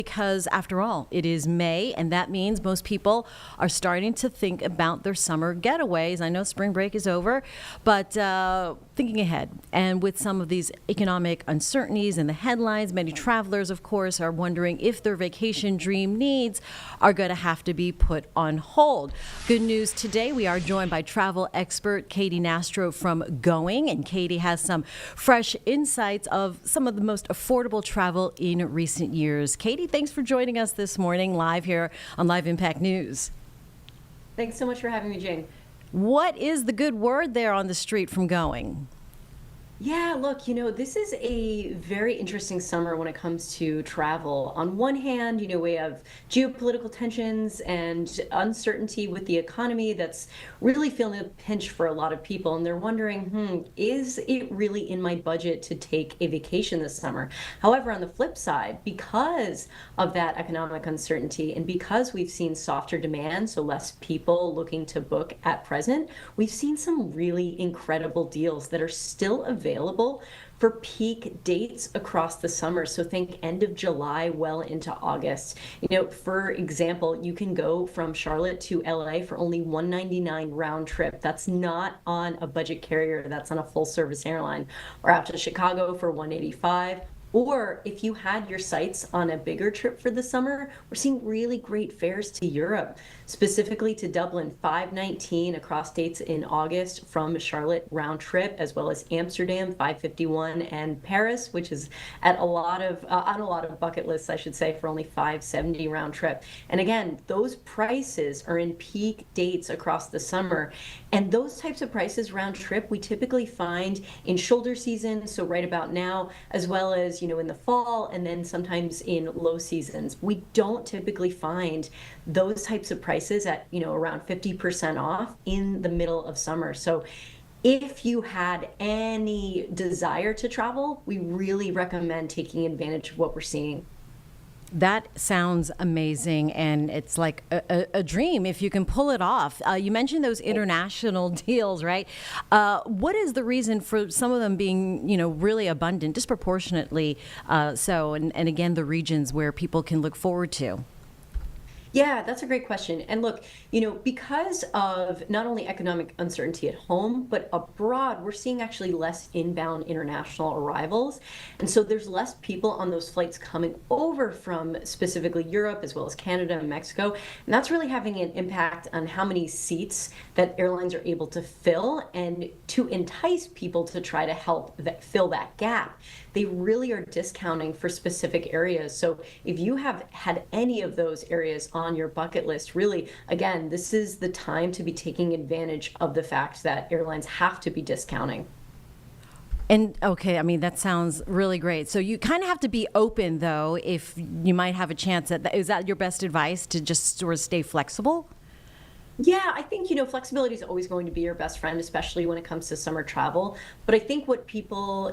Because after all, it is May, and that means most people are starting to think about their summer getaways. I know spring break is over, but thinking ahead, and with some of these economic uncertainties in the headlines, many travelers, of course, are wondering if their vacation dream needs are going to have to be put on hold. Good news today, we are joined by travel expert Katie Nastro from Going, and Katie has some fresh insights of some of the most affordable travel in recent years. Katie, thanks for joining us this morning live here on Live Impact News. Thanks so much for having me, Jane. What is the good word there on the street from Going? Yeah, look, this is a very interesting summer when it comes to travel. On one hand, we have geopolitical tensions and uncertainty with the economy that's really feeling a pinch for a lot of people. And they're wondering, is it really in my budget to take a vacation this summer? However, on the flip side, because of that economic uncertainty and because we've seen softer demand, so less people looking to book at present, we've seen some really incredible deals that are still available for peak dates across the summer. So think end of July well into August. For example, you can go from Charlotte to LA for only $199 round trip. That's not on a budget carrier, that's on a full service airline. Or out to Chicago for $185. Or if you had your sights on a bigger trip for the summer, we're seeing really great fares to Europe, specifically to Dublin, $519 across dates in August from Charlotte round trip, as well as Amsterdam, $551, and Paris, which is at on a lot of bucket lists, I should say, for only $570 round trip. And again, those prices are in peak dates across the summer. And those types of prices round trip, we typically find in shoulder season, so right about now, as well as in the fall, and then sometimes in low seasons. We don't typically find those types of prices at around 50% off in the middle of summer. So if you had any desire to travel, we really recommend taking advantage of what we're seeing. That sounds amazing, and it's like a dream if you can pull it off. You mentioned those international deals, right? What is the reason for some of them being, really abundant, disproportionately so, and again, the regions where people can look forward to? Yeah, that's a great question. And look, because of not only economic uncertainty at home, but abroad, we're seeing actually less inbound international arrivals. And so there's less people on those flights coming over from specifically Europe, as well as Canada and Mexico. And that's really having an impact on how many seats that airlines are able to fill. And to entice people to try to help fill that gap, they really are discounting for specific areas. So if you have had any of those areas on your bucket list, really, again, this is the time to be taking advantage of the fact that airlines have to be discounting. And okay, I mean, that sounds really great. So you kind of have to be open, though, if you might have a chance at that. Is that your best advice, to just sort of stay flexible? Yeah, I think, flexibility is always going to be your best friend, especially when it comes to summer travel. But I think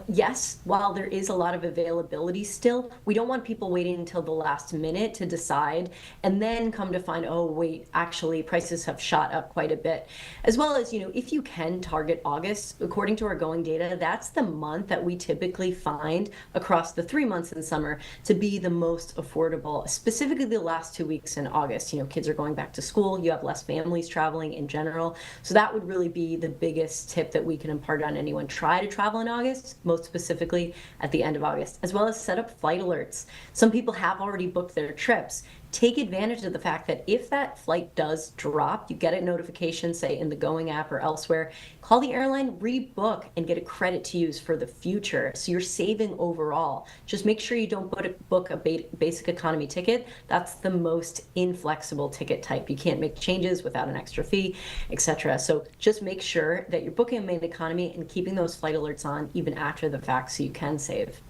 yes, while there is a lot of availability still, we don't want people waiting until the last minute to decide and then come to find, oh, wait, actually, prices have shot up quite a bit. As well as, if you can target August, according to our Going data, that's the month that we typically find across the 3 months in summer to be the most affordable, specifically the last 2 weeks in August. Kids are going back to school, you have less families traveling in general. So that would really be the biggest tip that we can impart on anyone. Try to travel in August, most specifically at the end of August, as well as set up flight alerts. Some people have already booked their trips. Take advantage of the fact that if that flight does drop, you get a notification, say in the Going app or elsewhere, call the airline, rebook, and get a credit to use for the future. So you're saving overall. Just make sure you don't book a basic economy ticket. That's the most inflexible ticket type. You can't make changes without an extra fee, etc. So just make sure that you're booking a main economy and keeping those flight alerts on even after the fact so you can save.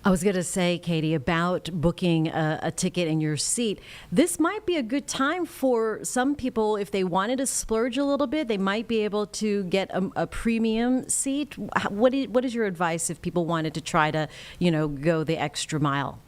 I was going to say, Katie, about booking a ticket in your seat. This might be a good time for some people, if they wanted to splurge a little bit, they might be able to get a premium seat. What is your advice if people wanted to try to, go the extra mile?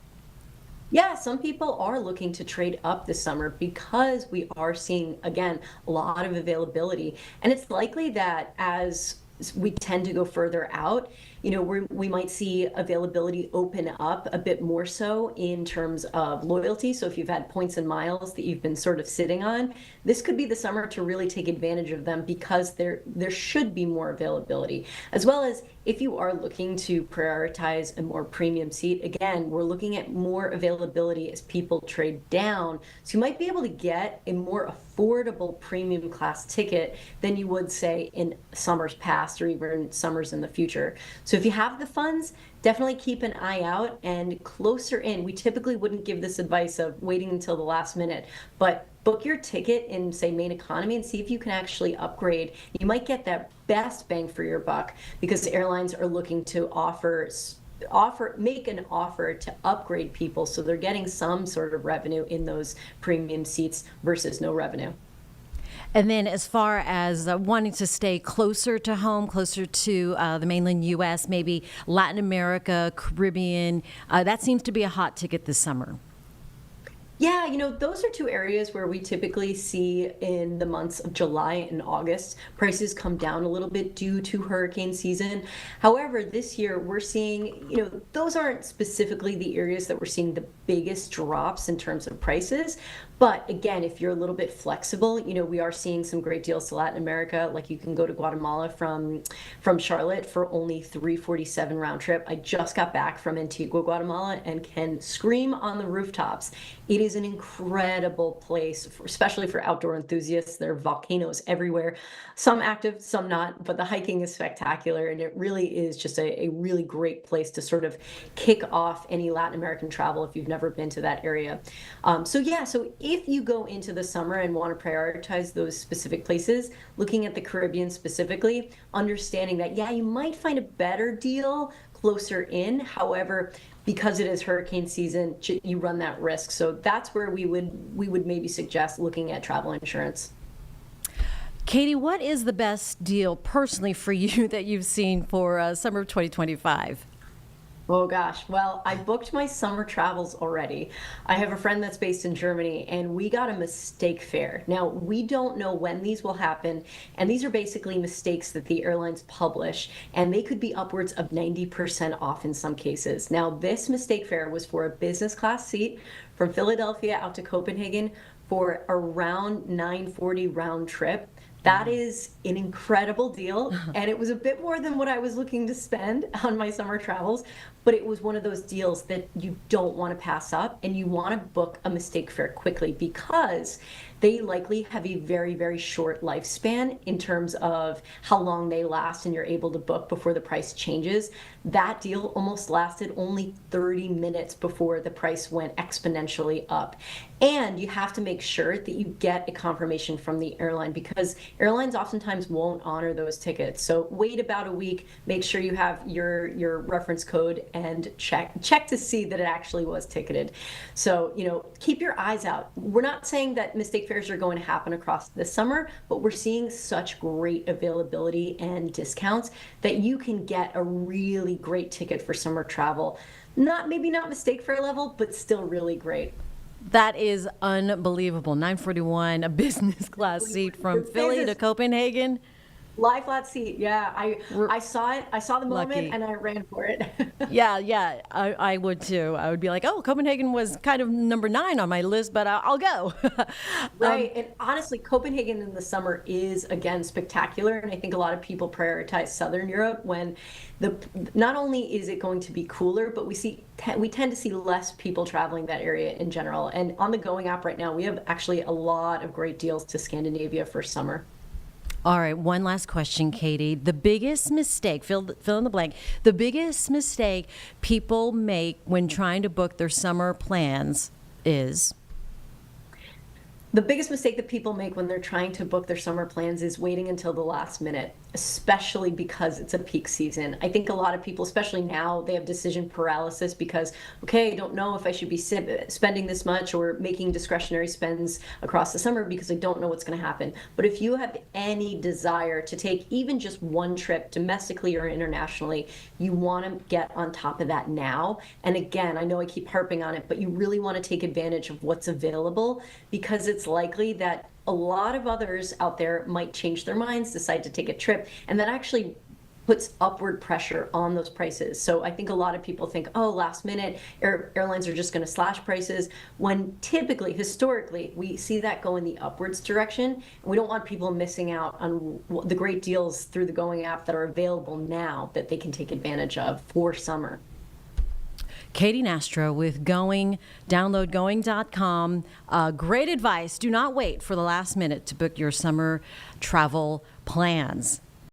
Yeah, some people are looking to trade up this summer because we are seeing, again, a lot of availability. And it's likely that as we tend to go further out, we might see availability open up a bit more so in terms of loyalty. So if you've had points and miles that you've been sort of sitting on, this could be the summer to really take advantage of them, because there should be more availability. As well as, if you are looking to prioritize a more premium seat, again, we're looking at more availability as people trade down. So you might be able to get a more affordable premium class ticket than you would, say, in summers past or even summers in the future. So if you have the funds, definitely keep an eye out, and closer in, we typically wouldn't give this advice of waiting until the last minute, but book your ticket in, say, main economy and see if you can actually upgrade. You might get that best bang for your buck, because airlines are looking to make an offer to upgrade people, so they're getting some sort of revenue in those premium seats versus no revenue. And then, as far as wanting to stay closer to home, closer to the mainland U.S., maybe Latin America, Caribbean, that seems to be a hot ticket this summer. Yeah, those are two areas where we typically see, in the months of July and August, prices come down a little bit due to hurricane season. However, this year we're seeing, those aren't specifically the areas that we're seeing the biggest drops in terms of prices. But again, if you're a little bit flexible, we are seeing some great deals to Latin America. Like, you can go to Guatemala from Charlotte for only $347 round trip. I just got back from Antigua, Guatemala, and can scream on the rooftops. It is an incredible place, especially for outdoor enthusiasts. There are volcanoes everywhere, some active, some not, but the hiking is spectacular, and it really is just a really great place to sort of kick off any Latin American travel if you've never been to that area. So if you go into the summer and want to prioritize those specific places, looking at the Caribbean specifically, understanding that, yeah, you might find a better deal closer in. However, because it is hurricane season, you run that risk. So that's where we would maybe suggest looking at travel insurance. Katie, what is the best deal personally for you that you've seen for summer of 2025? Oh gosh, well, I booked my summer travels already. I have a friend that's based in Germany, and we got a mistake fare. Now, we don't know when these will happen, and these are basically mistakes that the airlines publish, and they could be upwards of 90% off in some cases. Now, this mistake fare was for a business class seat from Philadelphia out to Copenhagen for around $940 round trip. That is an incredible deal, and it was a bit more than what I was looking to spend on my summer travels, but it was one of those deals that you don't want to pass up, and you want to book a mistake fare quickly, because they likely have a very, very short lifespan in terms of how long they last and you're able to book before the price changes. That deal almost lasted only 30 minutes before the price went exponentially up. And you have to make sure that you get a confirmation from the airline, because airlines oftentimes won't honor those tickets. So wait about a week, make sure you have your reference code, and check to see that it actually was ticketed. So, keep your eyes out. We're not saying that mistake fares are going to happen across the summer, but we're seeing such great availability and discounts that you can get a really great ticket for summer travel. Maybe not mistake fare level, but still really great. That is unbelievable. $941, a business class seat from Philly to Copenhagen. Lie flat seat. Yeah, I saw it. I saw the moment. Lucky. And I ran for it. Yeah, I would too. I would be like, oh, Copenhagen was kind of number 9 on my list, but I'll go. Right. And honestly, Copenhagen in the summer is, again, spectacular. And I think a lot of people prioritize Southern Europe when not only is it going to be cooler, but we tend to see less people traveling that area in general. And on the Going app right now, we have actually a lot of great deals to Scandinavia for summer. All right, one last question, Katie. The biggest mistake, fill in the blank, the biggest mistake people make when trying to book their summer plans is? The biggest mistake that people make when they're trying to book their summer plans is waiting until the last minute, especially because it's a peak season. I think a lot of people, especially now, they have decision paralysis because, okay, I don't know if I should be spending this much or making discretionary spends across the summer because I don't know what's going to happen. But if you have any desire to take even just one trip domestically or internationally, you want to get on top of that now. And again, I know I keep harping on it, but you really want to take advantage of what's available, because it's likely that a lot of others out there might change their minds, decide to take a trip, and that actually puts upward pressure on those prices. So I think a lot of people think, oh, last minute, airlines are just going to slash prices, when typically, historically, we see that go in the upwards direction. And we don't want people missing out on the great deals through the Going app that are available now that they can take advantage of for summer. Katie Nastro with Going. Download going.com. Great advice. Do not wait for the last minute to book your summer travel plans.